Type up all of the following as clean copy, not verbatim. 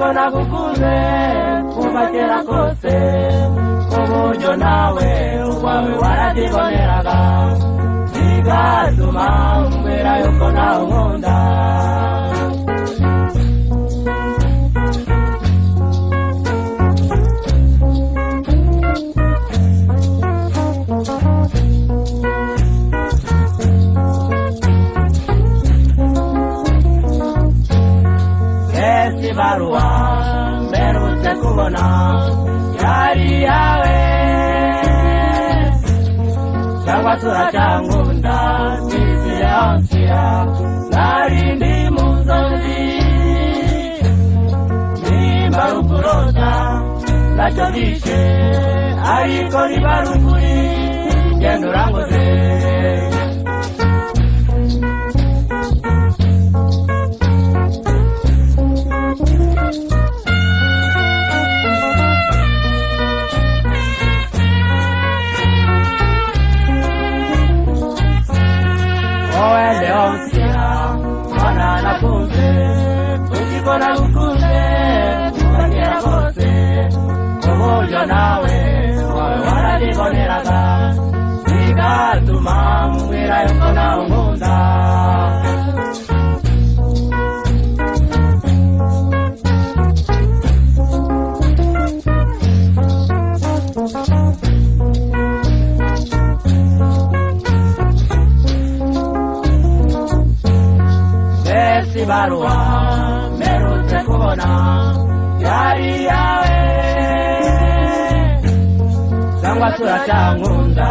ko nagukunze kuva kera kose uburyo nawe uwawe waradiboneraga bigatuma mbwira yuko nawe unkunda Barua mperutse kubona yari yawe cyangwa turacyangunda nisiransiya nari ndi mu nzozi nimba rukurota ntacyo bishe ariko niba rukuri genda urangoze Ukikona gukunze kubagira kose uburyo nawe wawe waradiboneraga bigatuma mbwira yuko nawe unkunda Barua mperutse kubona yari yawe cyangwa turacyangunda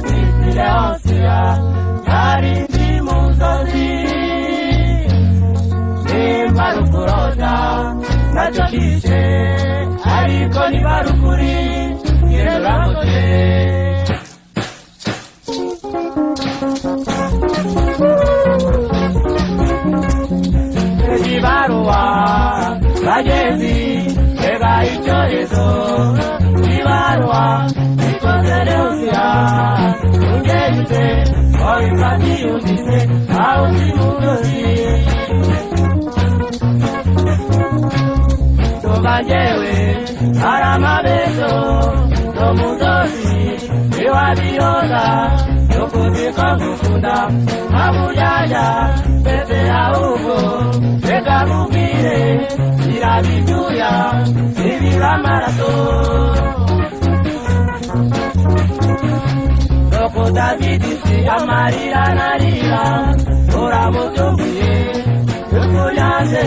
nisiransiya nari ndi mu nzozi nimba rukurota ntacyo kishe ariko niba rukuri genda urangoze Barua bagezi ega icyorezo Barua ikozere usiya ungeze oifati undise auzi mugozi Tobajewe aramabezo tomudozi iwabioza Yokuzika kukunda Abujaya Pepe augo Ega mugire Irabijuya Ibira marato Doko Davidisi Amarira narira Ora mutumbuye Yukuyanze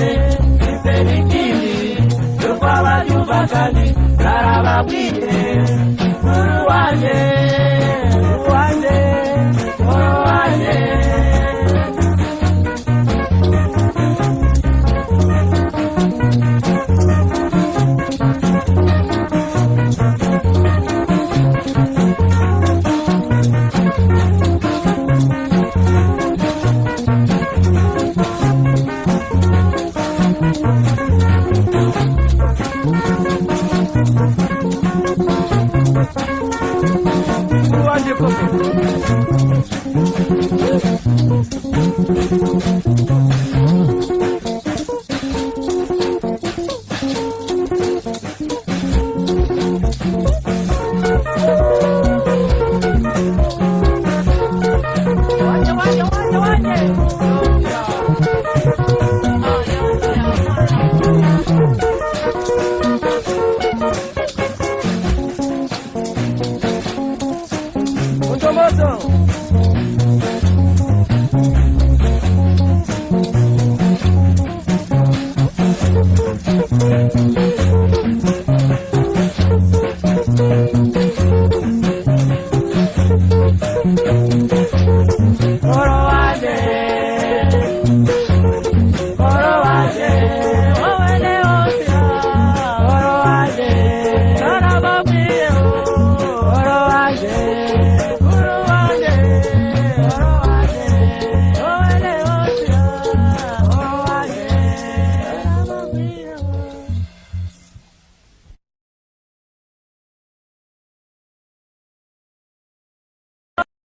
Ipenikili Yukwa wajubakani Narababwire Uruwanje